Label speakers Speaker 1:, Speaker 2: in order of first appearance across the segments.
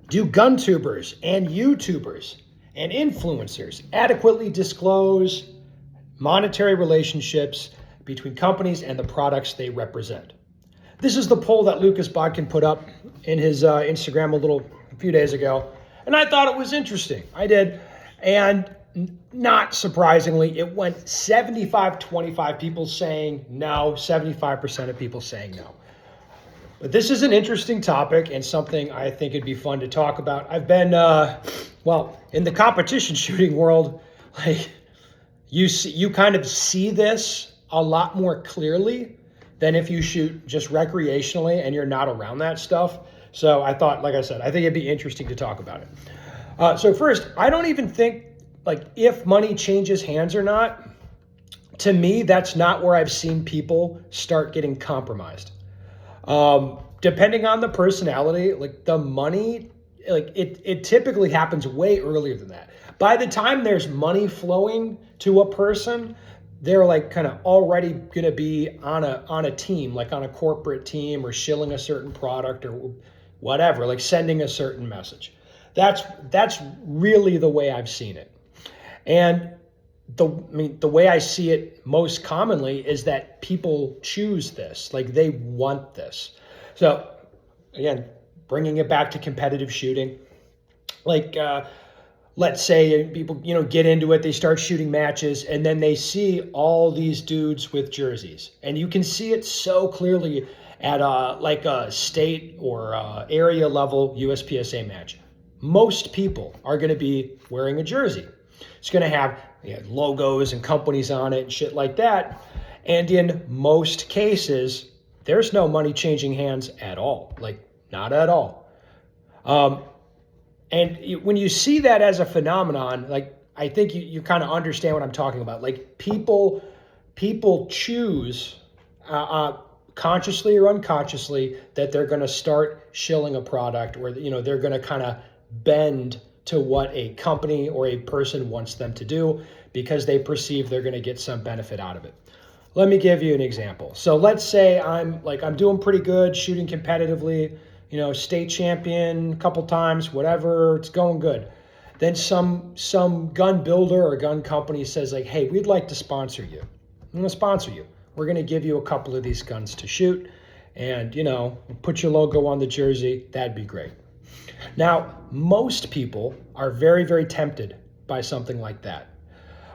Speaker 1: Do gun tubers and YouTubers and influencers adequately disclose monetary relationships between companies and the products they represent? This is the poll that Lucas Bodkin put up in his Instagram a few days ago, and I thought it was interesting. I did, and not surprisingly, it went 75-25 people saying no, 75% of people saying no. But this is an interesting topic and something I think it'd be fun to talk about. I've been, in the competition shooting world, like you kind of see this a lot more clearly than if you shoot just recreationally and you're not around that stuff. So I thought, like I said, I think it'd be interesting to talk about it. So first, I don't even think like if money changes hands or not. To me, that's not where I've seen people start getting compromised. Depending on the personality, like the money, like it typically happens way earlier than that. By the time there's money flowing to a person, they're like kind of already going to be on a team, like on a corporate team or shilling a certain product or whatever, like sending a certain message. That's really the way I've seen it. And the way I see it most commonly is that people choose this, like they want this. So again, bringing it back to competitive shooting, like let's say people, get into it, they start shooting matches, and then they see all these dudes with jerseys. And you can see it so clearly at like a state or area level USPSA match. Most people are going to be wearing a jersey. It's going to have logos and companies on it and shit like that. And in most cases, there's no money changing hands at all, like not at all. And when you see that as a phenomenon, like I think you kind of understand what I'm talking about. Like people choose consciously or unconsciously that they're going to start shilling a product, or they're going to kind of bend to what a company or a person wants them to do because they perceive they're going to get some benefit out of it. Let me give you an example. So let's say I'm doing pretty good shooting competitively, state champion a couple times, whatever, it's going good. Then some gun builder or gun company says like, hey, we'd like to sponsor you. I'm going to sponsor you. We're going to give you a couple of these guns to shoot and, put your logo on the jersey. That'd be great. Now, most people are very, very tempted by something like that.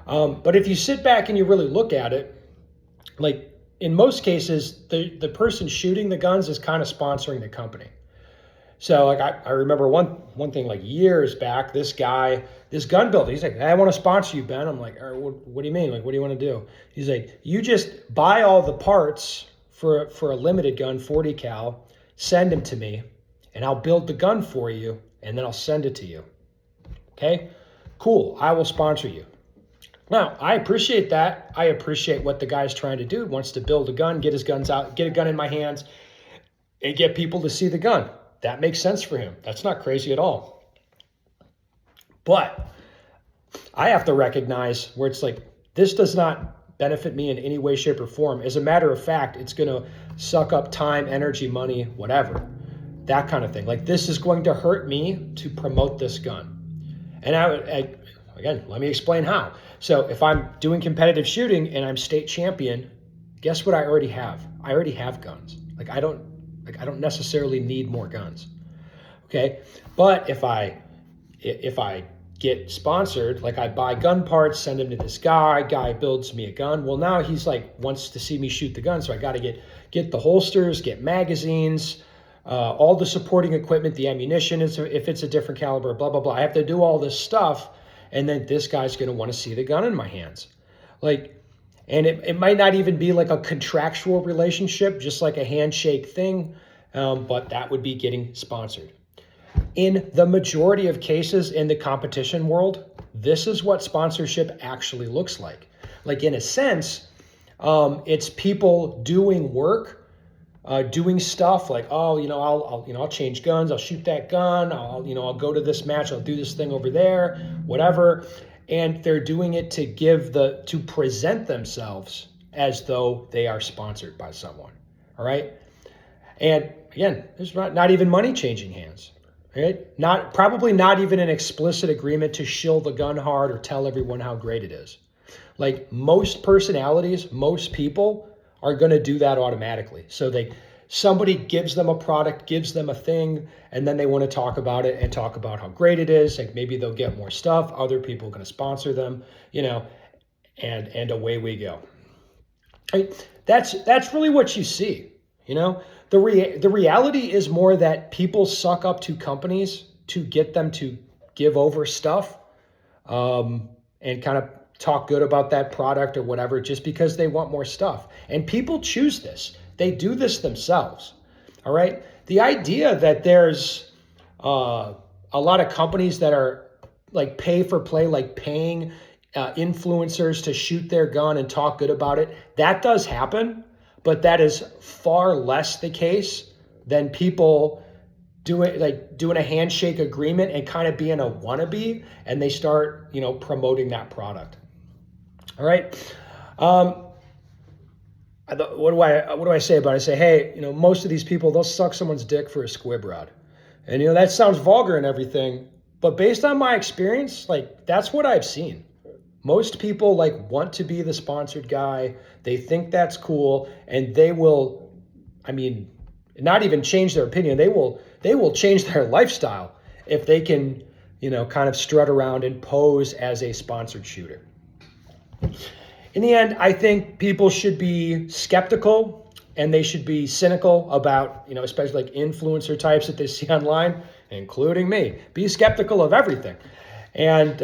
Speaker 1: But if you sit back and you really look at it, like in most cases, the person shooting the guns is kind of sponsoring the company. So like I remember one thing like years back, this gun builder, he's like, hey, I want to sponsor you, Ben. I'm like, all right, what do you mean? Like, what do you want to do? He's like, you just buy all the parts for a limited gun, 40 cal, send them to me, and I'll build the gun for you, and then I'll send it to you. Okay, cool. I will sponsor you. Now, I appreciate that. I appreciate what the guy's trying to do. He wants to build a gun, get his guns out, get a gun in my hands, and get people to see the gun. That makes sense for him. That's not crazy at all. But I have to recognize where it's like, this does not benefit me in any way, shape, or form. As a matter of fact, it's going to suck up time, energy, money, whatever. That kind of thing. Like, this is going to hurt me to promote this gun. And again, let me explain how. So if I'm doing competitive shooting and I'm state champion, guess what I already have? I already have guns. I don't necessarily need more guns. Okay? But if I get sponsored, like I buy gun parts, send them to this guy builds me a gun. Well, now he's like wants to see me shoot the gun, so I got to get the holsters, get magazines, all the supporting equipment, the ammunition, if it's a different caliber, blah, blah, blah. I have to do all this stuff, and then this guy's going to want to see the gun in my hands. And it might not even be like a contractual relationship, just like a handshake thing, but that would be getting sponsored. In the majority of cases in the competition world, this is what sponsorship actually looks like. Like in a sense, it's people doing work, doing stuff like, I'll change guns, I'll shoot that gun, I'll go to this match, I'll do this thing over there, whatever. And they're doing it to present themselves as though they are sponsored by someone. All right. And again, there's not even money changing hands. right? Probably not even an explicit agreement to shill the gun hard or tell everyone how great it is. Like most personalities, most people are going to do that automatically. So somebody gives them a product, gives them a thing, and then they want to talk about it and talk about how great it is. Like maybe they'll get more stuff. Other people are going to sponsor them, and away we go. Right? That's really what you see. The reality is more that people suck up to companies to get them to give over stuff, and kind of talk good about that product or whatever, just because they want more stuff. And people choose this. They do this themselves. All right. The idea that there's a lot of companies that are like pay for play, like paying influencers to shoot their gun and talk good about it, that does happen, but that is far less the case than people doing a handshake agreement and kind of being a wannabe, and they start promoting that product. All right. What do I say about it? I say, hey, most of these people, they'll suck someone's dick for a squib rod. And that sounds vulgar and everything, but based on my experience, like that's what I've seen. Most people want to be the sponsored guy. They think that's cool, and they will, not even change their opinion. They will change their lifestyle if they can, kind of strut around and pose as a sponsored shooter. In the end, I think people should be skeptical and they should be cynical about, especially like influencer types that they see online, including me. Be skeptical of everything. And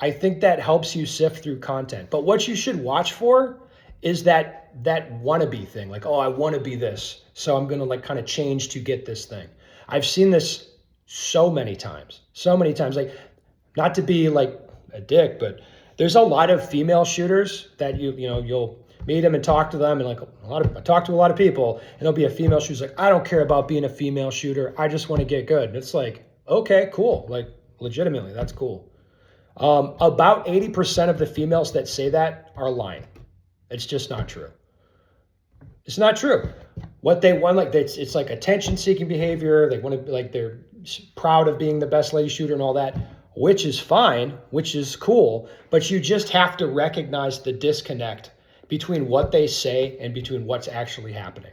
Speaker 1: I think that helps you sift through content. But what you should watch for is that wannabe thing. Like, oh, I want to be this, so I'm going to kind of change to get this thing. I've seen this so many times. Like, not to be like a dick, but there's a lot of female shooters that you'll meet them and talk to them, and I talk to a lot of people, and there'll be a female shooter's like, I don't care about being a female shooter. I just want to get good. And it's like, okay, cool. Like legitimately, that's cool. About 80% of the females that say that are lying. It's just not true. It's not true. What they want, it's like attention-seeking behavior. They want to be they're proud of being the best lady shooter and all that, which is fine, which is cool. But you just have to recognize the disconnect between what they say and between what's actually happening.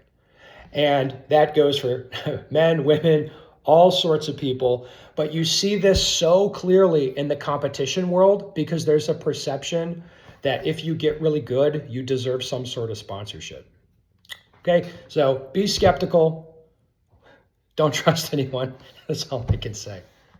Speaker 1: And that goes for men, women, all sorts of people. But you see this so clearly in the competition world because there's a perception that if you get really good, you deserve some sort of sponsorship. Okay, so be skeptical. Don't trust anyone. That's all I can say.